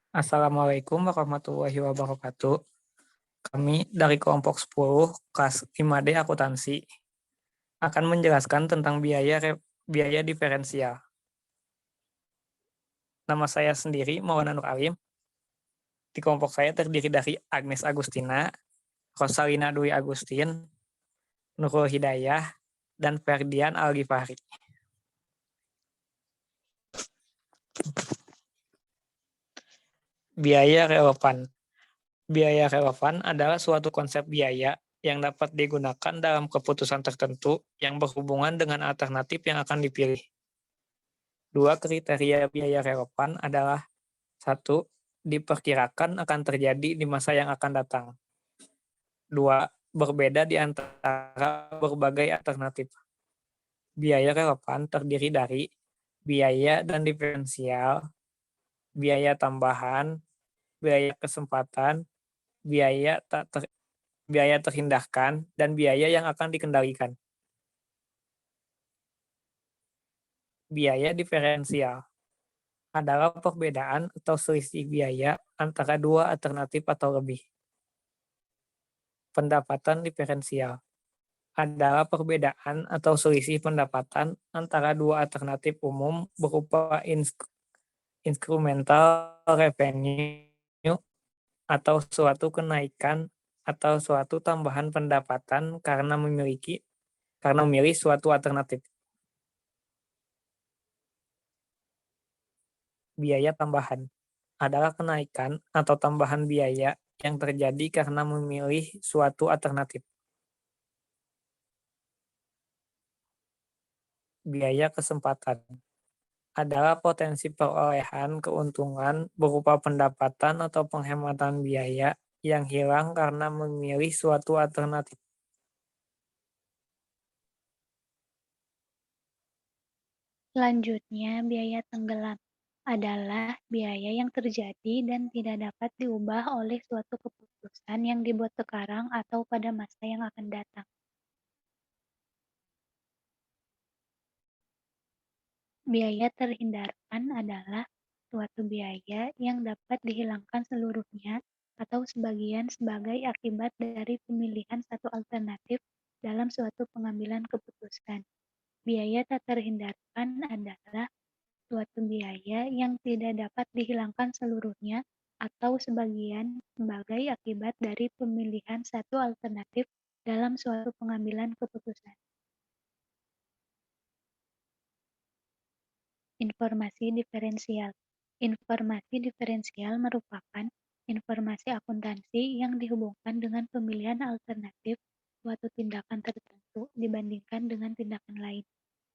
Assalamualaikum warahmatullahi wabarakatuh. Kami dari kelompok 10 kelas 5D akuntansi akan menjelaskan tentang biaya diferensial. Nama saya sendiri Maulana Nur Alim. Di kelompok saya terdiri dari Agnes Agustina, Rosalina Dwi Agustin, Nurul Hidayah, dan Ferdian Algifari. Biaya relevan. Biaya relevan adalah suatu konsep biaya yang dapat digunakan dalam keputusan tertentu yang berhubungan dengan alternatif yang akan dipilih. Dua kriteria biaya relevan adalah: satu, diperkirakan akan terjadi di masa yang akan datang. Dua, berbeda di antara berbagai alternatif. Biaya relevan terdiri dari biaya dan diferensial, biaya tambahan, biaya kesempatan, biaya biaya terhindarkan, dan biaya yang akan dikendalikan. Biaya diferensial adalah perbedaan atau selisih biaya antara dua alternatif atau lebih. Pendapatan diferensial adalah perbedaan atau selisih pendapatan antara dua alternatif umum berupa instrumental revenue atau suatu kenaikan atau suatu tambahan pendapatan karena memilih suatu alternatif. Biaya tambahan adalah kenaikan atau tambahan biaya yang terjadi karena memilih suatu alternatif. Biaya kesempatan adalah potensi perolehan keuntungan berupa pendapatan atau penghematan biaya yang hilang karena memilih suatu alternatif. Selanjutnya, biaya tenggelam adalah biaya yang terjadi dan tidak dapat diubah oleh suatu keputusan yang dibuat sekarang atau pada masa yang akan datang. Biaya terhindarkan adalah suatu biaya yang dapat dihilangkan seluruhnya atau sebagian sebagai akibat dari pemilihan satu alternatif dalam suatu pengambilan keputusan. Biaya tak terhindarkan adalah suatu biaya yang tidak dapat dihilangkan seluruhnya atau sebagian sebagai akibat dari pemilihan satu alternatif dalam suatu pengambilan keputusan. Informasi diferensial. Informasi diferensial merupakan informasi akuntansi yang dihubungkan dengan pemilihan alternatif suatu tindakan tertentu dibandingkan dengan tindakan lain.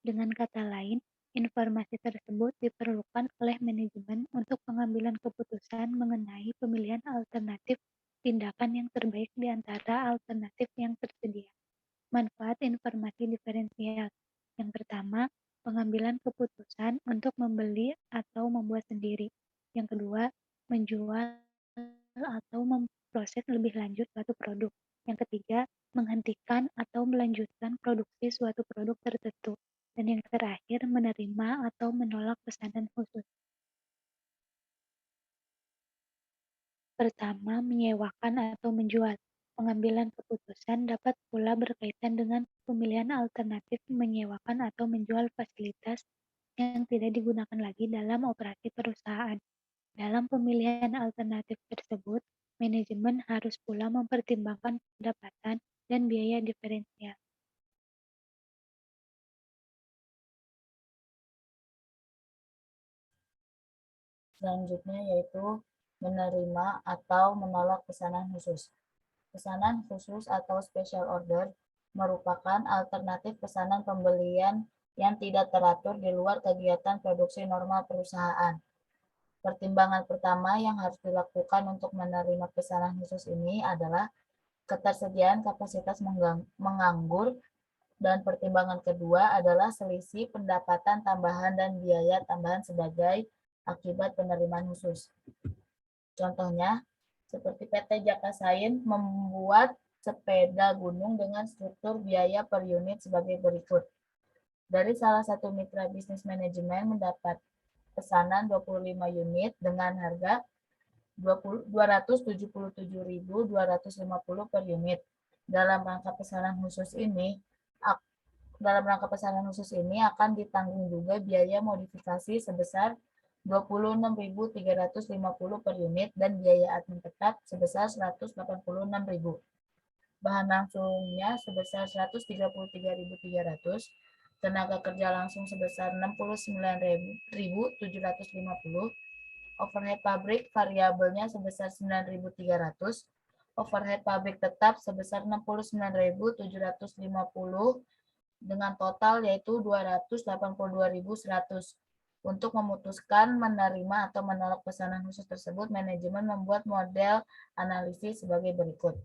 Dengan kata lain, informasi tersebut diperlukan oleh manajemen untuk pengambilan keputusan mengenai pemilihan alternatif tindakan yang terbaik di antara alternatif yang tersedia. Manfaat informasi diferensial. Yang pertama, pengambilan keputusan untuk membeli atau membuat sendiri. Yang kedua, menjual atau memproses lebih lanjut suatu produk. Yang ketiga, menghentikan atau melanjutkan produksi suatu produk tertentu. Dan yang terakhir, menerima atau menolak pesanan khusus. Pertama, menyewakan atau menjual. Pengambilan keputusan dapat pula berkaitan dengan pemilihan alternatif menyewakan atau menjual fasilitas yang tidak digunakan lagi dalam operasi perusahaan. Dalam pemilihan alternatif tersebut, manajemen harus pula mempertimbangkan pendapatan dan biaya diferensial. Selanjutnya yaitu menerima atau menolak pesanan khusus. Pesanan khusus atau special order merupakan alternatif pesanan pembelian yang tidak teratur di luar kegiatan produksi normal perusahaan. Pertimbangan pertama yang harus dilakukan untuk menerima pesanan khusus ini adalah ketersediaan kapasitas menganggur, dan pertimbangan kedua adalah selisih pendapatan tambahan dan biaya tambahan sebagai akibat penerimaan khusus. Contohnya, seperti PT Jakasain membuat sepeda gunung dengan struktur biaya per unit sebagai berikut. Dari salah satu mitra bisnis manajemen mendapat pesanan 25 unit dengan harga 277.250 per unit. Dalam rangka pesanan khusus ini akan ditanggung juga biaya modifikasi sebesar 26.350 per unit dan biaya admin tetap sebesar 186.000. Bahan langsungnya sebesar 133.300, tenaga kerja langsung sebesar 69.750, overhead pabrik variabelnya sebesar 9.300, overhead pabrik tetap sebesar 69.750 dengan total yaitu 282.100. Untuk memutuskan menerima atau menolak pesanan khusus tersebut, manajemen membuat model analisis sebagai berikut,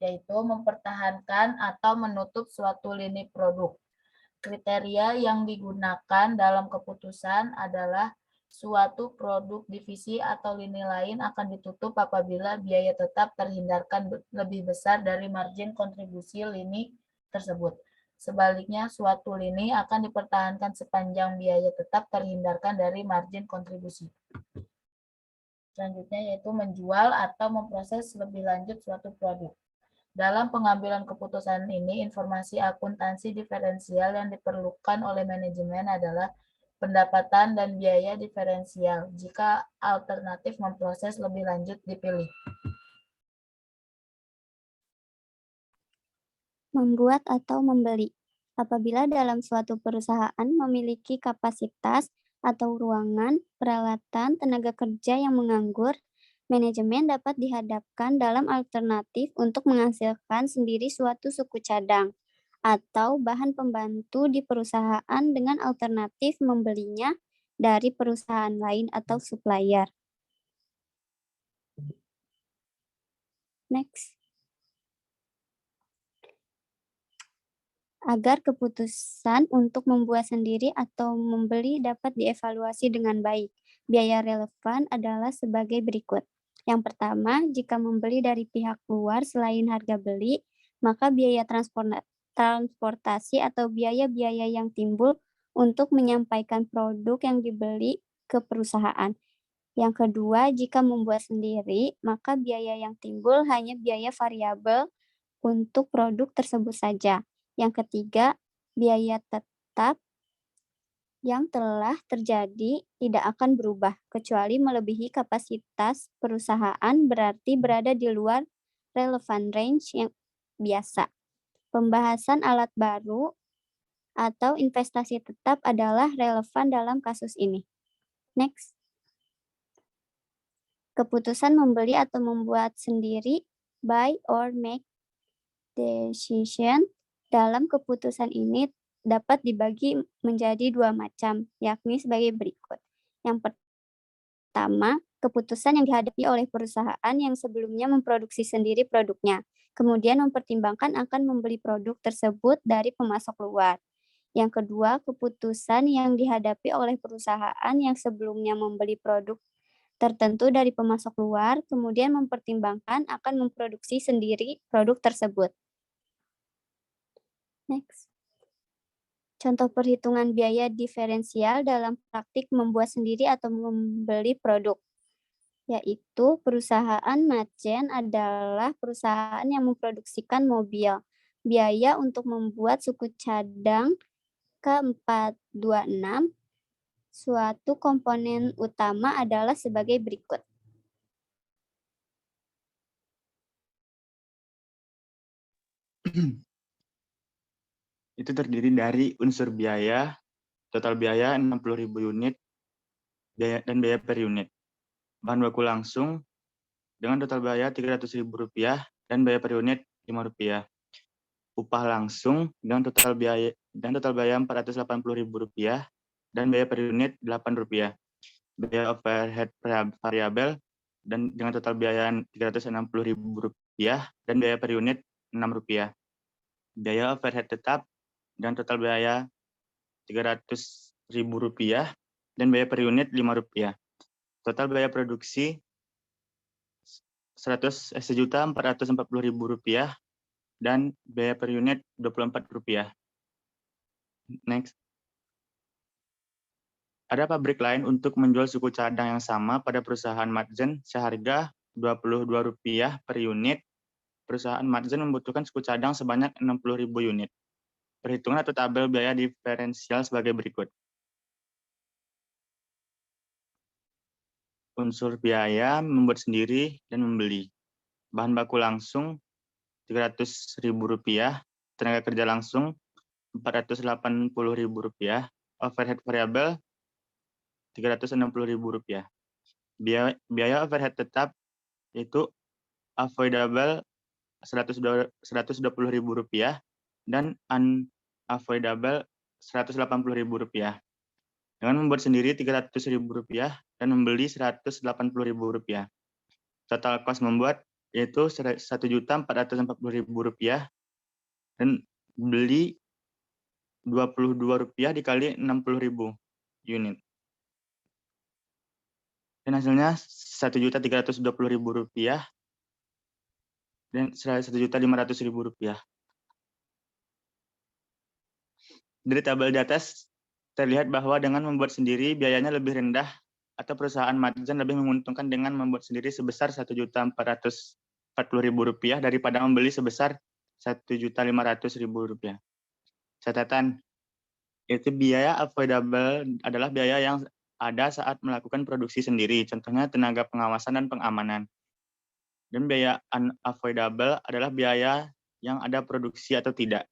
yaitu mempertahankan atau menutup suatu lini produk. Kriteria yang digunakan dalam keputusan adalah suatu produk, divisi, atau lini lain akan ditutup apabila biaya tetap terhindarkan lebih besar dari margin kontribusi lini tersebut. Sebaliknya, suatu lini akan dipertahankan sepanjang biaya tetap terhindarkan dari margin kontribusi. Selanjutnya yaitu menjual atau memproses lebih lanjut suatu produk. Dalam pengambilan keputusan ini, informasi akuntansi diferensial yang diperlukan oleh manajemen adalah pendapatan dan biaya diferensial jika alternatif memproses lebih lanjut dipilih. Membuat atau membeli. Apabila dalam suatu perusahaan memiliki kapasitas atau ruangan, peralatan, tenaga kerja yang menganggur, manajemen dapat dihadapkan dalam alternatif untuk menghasilkan sendiri suatu suku cadang atau bahan pembantu di perusahaan dengan alternatif membelinya dari perusahaan lain atau supplier. Next. Agar keputusan untuk membuat sendiri atau membeli dapat dievaluasi dengan baik. Biaya relevan adalah sebagai berikut. Yang pertama, jika membeli dari pihak luar selain harga beli, maka biaya transportasi atau biaya-biaya yang timbul untuk menyampaikan produk yang dibeli ke perusahaan. Yang kedua, jika membuat sendiri, maka biaya yang timbul hanya biaya variabel untuk produk tersebut saja. Yang ketiga, biaya tetap yang telah terjadi tidak akan berubah, kecuali melebihi kapasitas perusahaan berarti berada di luar relevan range yang biasa. Pembahasan alat baru atau investasi tetap adalah relevan dalam kasus ini. Next. Keputusan membeli atau membuat sendiri, buy or make decision. Dalam keputusan ini dapat dibagi menjadi dua macam, yakni sebagai berikut. Yang pertama, keputusan yang dihadapi oleh perusahaan yang sebelumnya memproduksi sendiri produknya, kemudian mempertimbangkan akan membeli produk tersebut dari pemasok luar. Yang kedua, keputusan yang dihadapi oleh perusahaan yang sebelumnya membeli produk tertentu dari pemasok luar, kemudian mempertimbangkan akan memproduksi sendiri produk tersebut. Next. Contoh perhitungan biaya diferensial dalam praktik membuat sendiri atau membeli produk, yaitu perusahaan Machen adalah perusahaan yang memproduksikan mobil. Biaya untuk membuat suku cadang K426 suatu komponen utama adalah sebagai berikut. Itu terdiri dari unsur biaya, total biaya 60.000 unit, dan biaya per unit. Bahan baku langsung dengan total biaya Rp300.000 dan biaya per unit Rp5. Upah langsung dengan total biaya Rp480.000 dan biaya per unit Rp8. Biaya overhead variabel dan dengan total biaya Rp360.000 dan biaya per unit Rp6. Biaya overhead tetap dengan total biaya Rp300.000 dan biaya per unit Rp5. Total biaya produksi Rp1.440.000 dan biaya per unit Rp24. Next. Ada pabrik lain untuk menjual suku cadang yang sama pada perusahaan Matzen seharga Rp22 per unit. Perusahaan Matzen membutuhkan suku cadang sebanyak 60.000 unit. Perhitungan atau tabel biaya diferensial sebagai berikut. Unsur biaya membuat sendiri dan membeli. Bahan baku langsung Rp300.000, tenaga kerja langsung Rp480.000, overhead variabel Rp360.000. Biaya overhead tetap yaitu avoidable Rp120.000 dan unavoidable Rp180.000. Dengan membuat sendiri Rp300.000 dan membeli Rp180.000. Total cost membuat yaitu Rp1.440.000 dan beli Rp22 dikali 60.000 unit. Dan hasilnya Rp1.320.000 dan Rp1.500.000. Dari tabel di atas terlihat bahwa dengan membuat sendiri biayanya lebih rendah atau perusahaan Matzen lebih menguntungkan dengan membuat sendiri sebesar Rp1.440.000 daripada membeli sebesar Rp1.500.000. Catatan, itu biaya avoidable adalah biaya yang ada saat melakukan produksi sendiri, contohnya tenaga pengawasan dan pengamanan. Dan biaya unavoidable adalah biaya yang ada produksi atau tidak.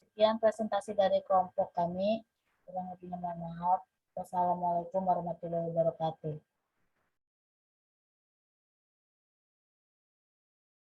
Sekian presentasi dari kelompok kami. Kurang lebihnya mohon maaf. Wassalamualaikum warahmatullahi wabarakatuh.